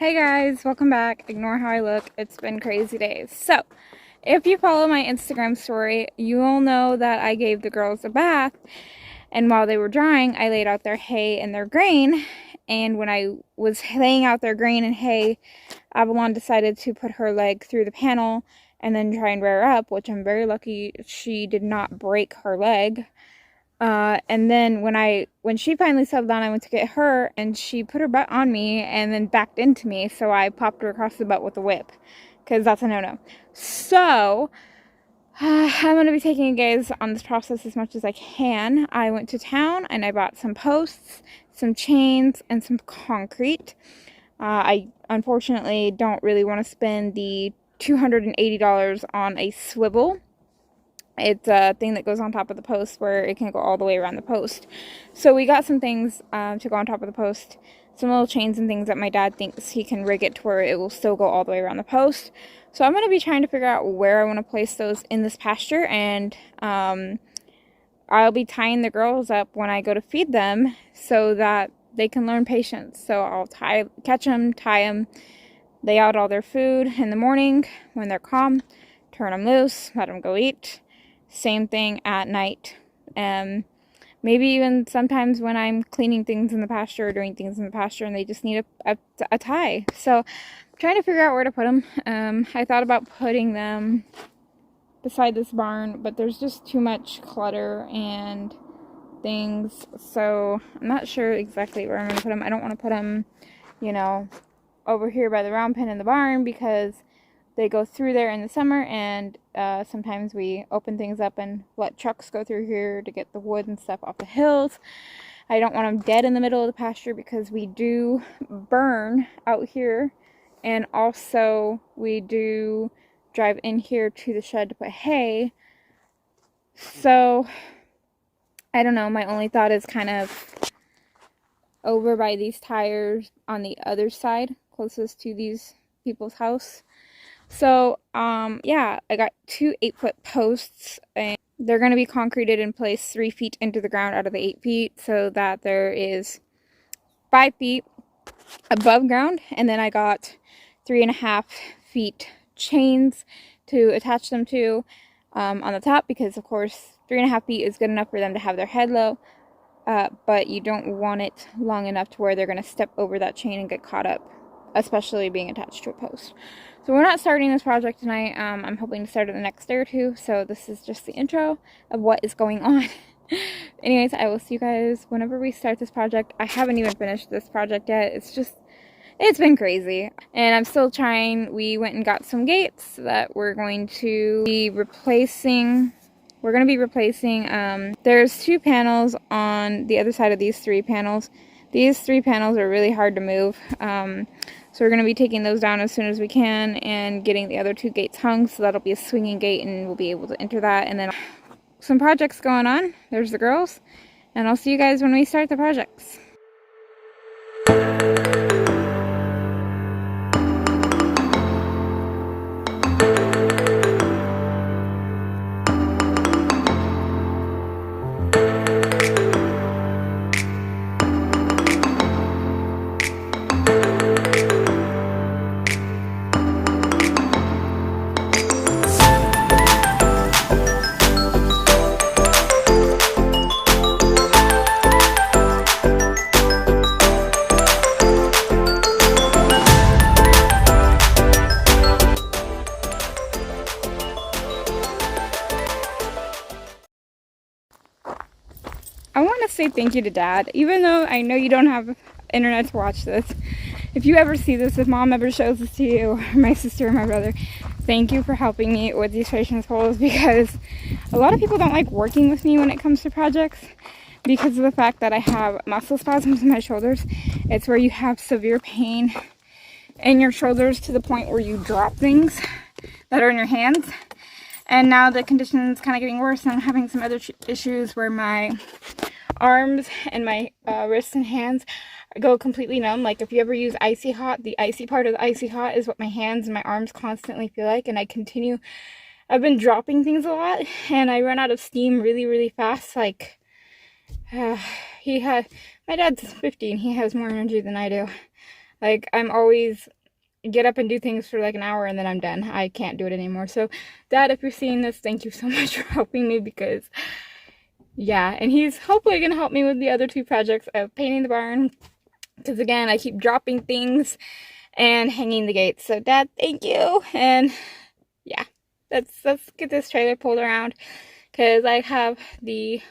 Hey guys, welcome back. Ignore how I look. It's been crazy days. So, if you follow my Instagram story, you will know that I gave the girls a bath, and while they were drying, I laid out their hay and their grain. And when I was laying out their grain and hay, Avalon decided to put her leg through the panel and then try and rear up, which I'm very lucky she did not break her leg. And then when she finally settled down, I went to get her, and she put her butt on me and then backed into me, so I popped her across the butt with a whip, because that's a no-no. So, I'm going to be taking a gaze on this process as much as I can. I went to town, and I bought some posts, some chains, and some concrete. I unfortunately don't really want to spend the $280 on a swivel. It's a thing that goes on top of the post where it can go all the way around the post. So we got some things to go on top of the post. Some little chains and things that my dad thinks he can rig it to where it will still go all the way around the post. So I'm going to be trying to figure out where I want to place those in this pasture. And I'll be tying the girls up when I go to feed them so that they can learn patience. So I'll catch them, tie them, lay out all their food in the morning when they're calm, turn them loose, let them go eat. Same thing at night. Maybe even sometimes when I'm cleaning things in the pasture or doing things in the pasture and they just need a tie. So I'm trying to figure out where to put them. I thought about putting them beside this barn, but there's just too much clutter and things. So I'm not sure exactly where I'm going to put them. I don't want to put them, over here by the round pen in the barn, because they go through there in the summer, and sometimes we open things up and let trucks go through here to get the wood and stuff off the hills. I don't want them dead in the middle of the pasture, because we do burn out here, and also we do drive in here to the shed to put hay. So I don't know, my only thought is kind of over by these tires on the other side, closest to these people's house. So, yeah, I got two 8-foot posts, and they're going to be concreted in place 3 feet into the ground out of the 8 feet, so that there is 5 feet above ground. And then I got 3.5 feet chains to attach them to on the top, because of course 3.5 feet is good enough for them to have their head low, but you don't want it long enough to where they're going to step over that chain and get caught up, especially being attached to a post. So we're not starting this project tonight. I'm hoping to start it the next day or two. So this is just the intro of what is going on. Anyways, I will see you guys whenever we start this project. I haven't even finished this project yet. It's been crazy. And I'm still trying. We went and got some gates that we're going to be replacing. There's 2 panels on the other side of these 3 panels. These 3 panels are really hard to move. So we're going to be taking those down as soon as we can and getting the other 2 gates hung, so that'll be a swinging gate and we'll be able to enter that. And then some projects going on. There's the girls. And I'll see you guys when we start the projects. I want to say thank you to Dad, even though I know you don't have internet to watch this. If you ever see this, if Mom ever shows this to you, or my sister or my brother, thank you for helping me with these patience poles, because a lot of people don't like working with me when it comes to projects because of the fact that I have muscle spasms in my shoulders. It's where you have severe pain in your shoulders to the point where you drop things that are in your hands. And now the condition is kind of getting worse, and I'm having some other issues where my arms and my wrists and hands go completely numb. Like if you ever use Icy Hot, the icy part of the Icy Hot is what my hands and my arms constantly feel like. And I've been dropping things a lot, and I run out of steam really, really fast. Like, my dad's 50 and he has more energy than I do. Like, I'm always get up and do things for like an hour and then I'm done. I can't do it anymore. So, Dad, if you're seeing this, thank you so much for helping me because, yeah. And he's hopefully going to help me with the other 2 projects of painting the barn. Because, again, I keep dropping things and hanging the gates. So, Dad, thank you. And, yeah. Let's get this trailer pulled around. Because I have the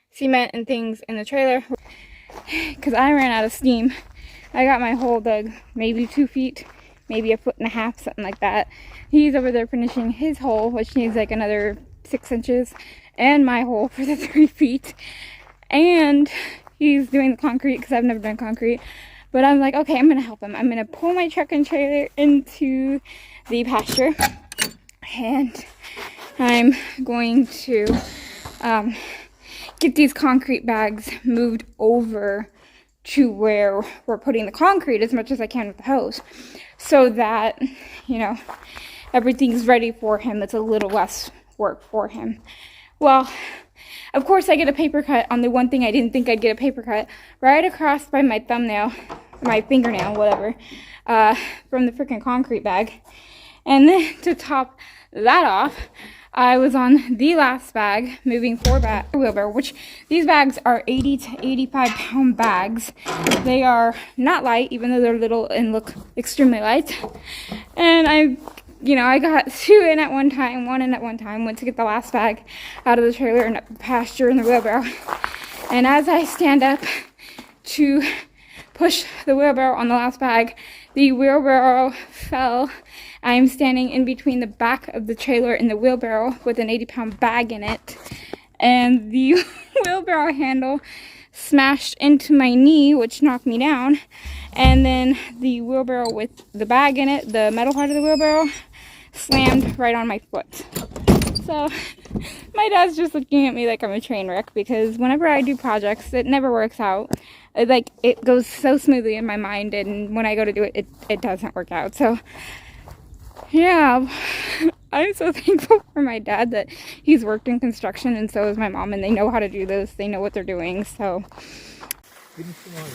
cement and things in the trailer. Because I ran out of steam. I got my hole dug maybe 2 feet, maybe 1.5 feet, something like that. He's over there finishing his hole, which needs like another 6 inches, and my hole for the 3 feet. And he's doing the concrete because I've never done concrete. But I'm like, okay, I'm going to help him. I'm going to pull my truck and trailer into the pasture. And I'm going to get these concrete bags moved over to where we're putting the concrete as much as I can with the hose, so that, you know, everything's ready for him. It's a little less work for him. Well, of course I get a paper cut on the one thing I didn't think I'd get a paper cut, right across by my thumbnail, my fingernail, whatever, from the freaking concrete bag. And then to top that off, I was on the last bag, moving 4 wheelbarrow, which these bags are 80 to 85 pound bags. They are not light, even though they're little and look extremely light. And I got 2 in at one time, 1 in at one time, went to get the last bag out of the trailer and up the pasture in the wheelbarrow. And as I stand up to push the wheelbarrow on the last bag, the wheelbarrow fell. I'm standing in between the back of the trailer and the wheelbarrow with an 80-pound bag in it. And the wheelbarrow handle smashed into my knee, which knocked me down. And then the wheelbarrow with the bag in it, the metal part of the wheelbarrow, slammed right on my foot. So my dad's just looking at me like I'm a train wreck, because whenever I do projects, it never works out. It goes so smoothly in my mind, and when I go to do it, it doesn't work out. So yeah, I'm so thankful for my dad that he's worked in construction, and so is my mom, and they know how to do this. They know what they're doing, so. Give me some water.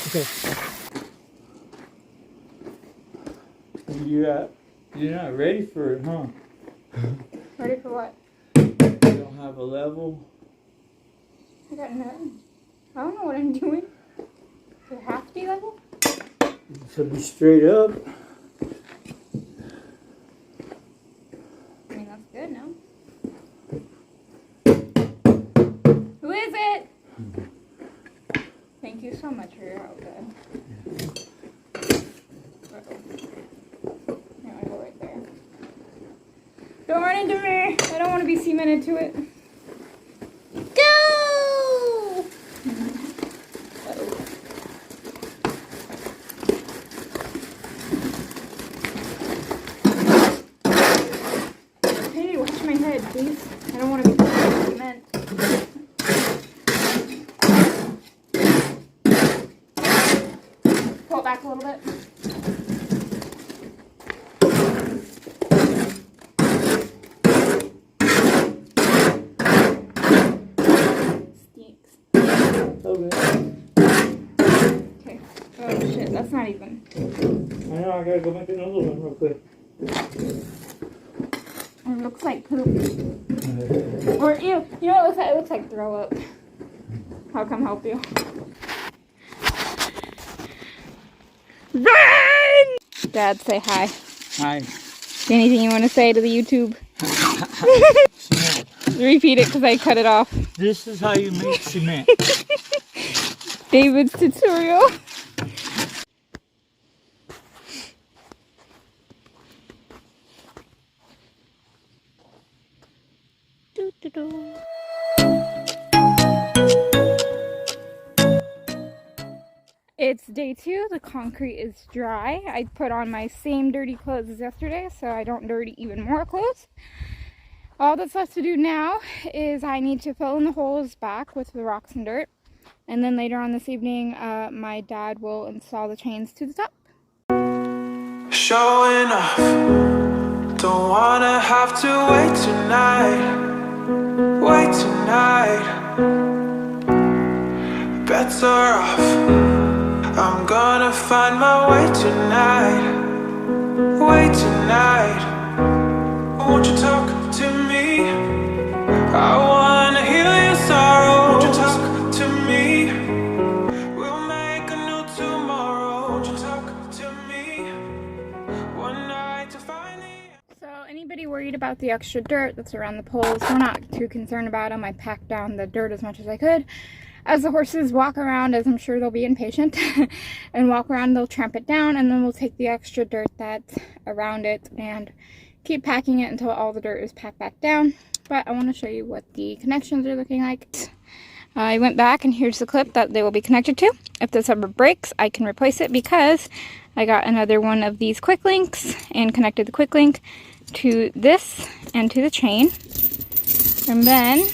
Okay. You're not ready for it, huh? Ready for what? You don't have a level? I got nothing. I don't know what I'm doing. Does it have to be level? It should be straight up. I mean, that's good now. Who is it? Thank you so much for your help, Dad. Don't run into me. I don't want to be cemented to it. Go! Hey, watch my head, please. I don't want to be cement. Pull it back a little bit. Okay. Oh shit, that's not even. I know, I gotta go make another one real quick. It looks like poop. Or ew. You know what it looks like? It looks like throw up. I'll come help you. Run! Dad, say hi. Hi. Anything you want to say to the YouTube? Repeat it because I cut it off. This is how you make cement. David's tutorial. It's day 2. The concrete is dry. I put on my same dirty clothes as yesterday, so I don't dirty even more clothes. All that's left to do now is I need to fill in the holes back with the rocks and dirt. And then later on this evening, my dad will install the chains to the top. showing off. Don't wanna have to wait tonight. Wait tonight. Bets are off. I'm gonna find my way tonight. Way tonight. Won't you talk to me? I wanna heal your sorrow. Won't you talk to me? We'll make a new tomorrow. Won't you talk to me? One night to find the... So anybody worried about the extra dirt that's around the poles, we're not too concerned about them. I packed down the dirt as much as I could. As the horses walk around, as I'm sure they'll be impatient, and walk around, they'll tramp it down, and then we'll take the extra dirt that's around it and keep packing it until all the dirt is packed back down. But I want to show you what the connections are looking like. I went back, and here's the clip that they will be connected to. If this ever breaks, I can replace it because I got another one of these quick links and connected the quick link to this and to the chain. And then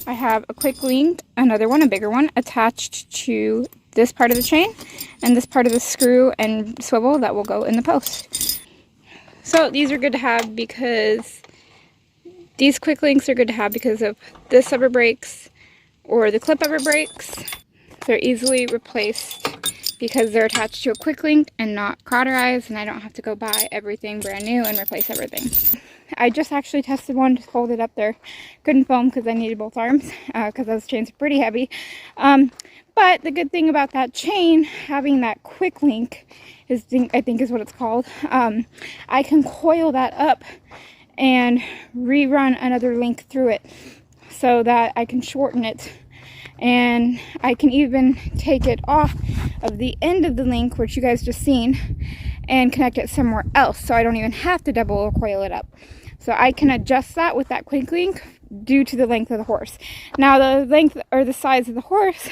I have a quick link, another one, a bigger one, attached to this part of the chain and this part of the screw and swivel that will go in the post. So these are good to have because these quick links are good to have because if this ever breaks or the clip ever breaks, they're easily replaced because they're attached to a quick link and not cauterized, and I don't have to go buy everything brand new and replace everything. I just actually tested one, just folded up there. Couldn't film because I needed both arms because those chains are pretty heavy. But the good thing about that chain, having that quick link, is I think is what it's called. I can coil that up and rerun another link through it so that I can shorten it. And I can even take it off of the end of the link, which you guys just seen, and connect it somewhere else, so I don't even have to double or coil it up. So I can adjust that with that quick link due to the length of the horse. Now the length or the size of the horse,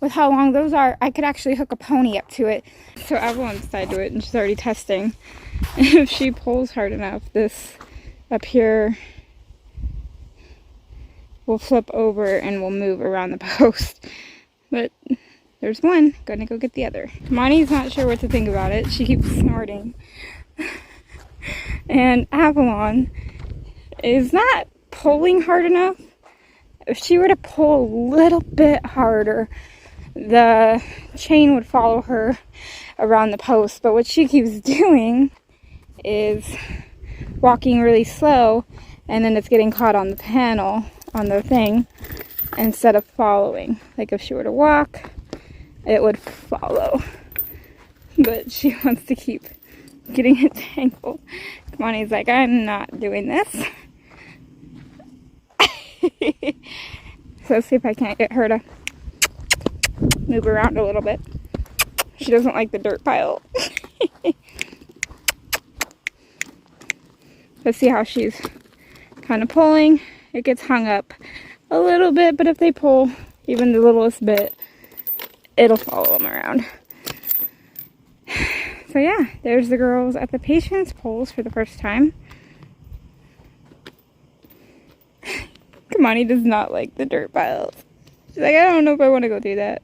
with how long those are, I could actually hook a pony up to it. So Avalon's tied to it and she's already testing. If she pulls hard enough, this up here will flip over and will move around the post. But there's one. Gonna go get the other. Monty's not sure what to think about it. She keeps snorting. And Avalon is not pulling hard enough. If she were to pull a little bit harder, the chain would follow her around the post. But what she keeps doing is walking really slow, and then it's getting caught on the panel, on the thing, instead of following. Like if she were to walk, it would follow. But she wants to keep getting it tangled. Come on, he's like, I'm not doing this. So let's see if I can't get her to move around a little bit. She doesn't like the dirt pile. Let's see how she's kind of pulling. It gets hung up a little bit, but if they pull even the littlest bit, it'll follow them around. So yeah, there's the girls at the patience poles for the first time. Kamani does not like the dirt piles. She's like, I don't know if I want to go through that.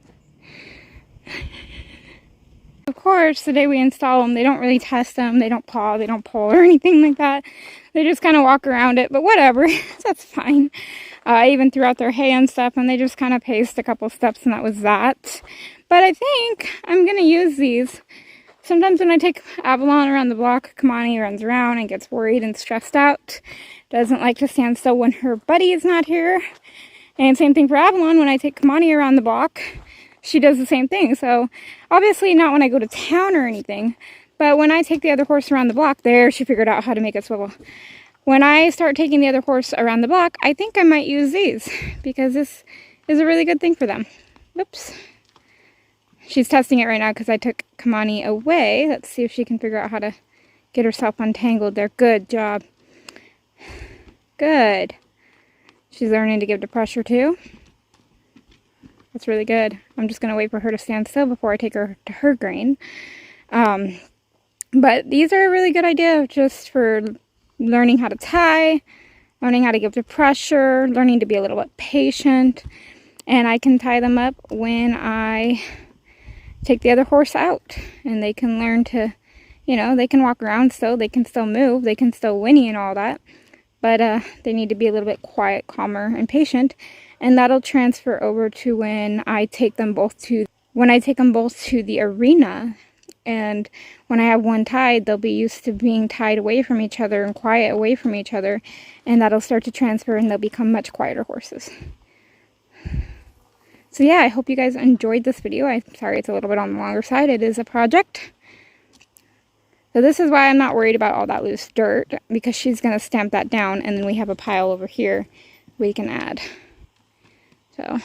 Of course, the day we install them, they don't really test them. They don't paw, they don't pull or anything like that. They just kind of walk around it, but whatever. That's fine. I even threw out their hay and stuff, and they just kind of paced a couple steps, and that was that. But I think I'm going to use these. Sometimes when I take Avalon around the block, Kamani runs around and gets worried and stressed out. Doesn't like to stand still when her buddy is not here. And same thing for Avalon. When I take Kamani around the block, she does the same thing. So obviously not when I go to town or anything, but when I take the other horse around the block, there she figured out how to make it swivel. When I start taking the other horse around the block, I think I might use these because this is a really good thing for them. Oops. She's testing it right now because I took Kamani away. Let's see if she can figure out how to get herself untangled there. Good job. Good. She's learning to give to pressure too. That's really good. I'm just going to wait for her to stand still before I take her to her grain. But these are a really good idea just for learning how to tie, learning how to give to pressure, learning to be a little bit patient. And I can tie them up when I take the other horse out, and they can learn to You know, they can walk around still, they can still move, they can still whinny and all that. But they need to be a little bit quiet, calmer, and patient. And that'll transfer over to when I take them both to the arena. And when I have one tied, they'll be used to being tied away from each other and quiet away from each other. And that'll start to transfer and they'll become much quieter horses. So yeah, I hope you guys enjoyed this video. I'm sorry it's a little bit on the longer side. It is a project. So this is why I'm not worried about all that loose dirt, because she's going to stamp that down, and then we have a pile over here we can add. So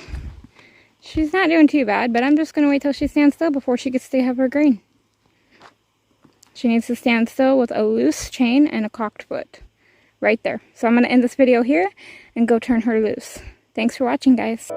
she's not doing too bad, but I'm just going to wait till she stands still before she gets to have her green. She needs to stand still with a loose chain and a cocked foot. Right there. So I'm going to end this video here and go turn her loose. Thanks for watching, guys.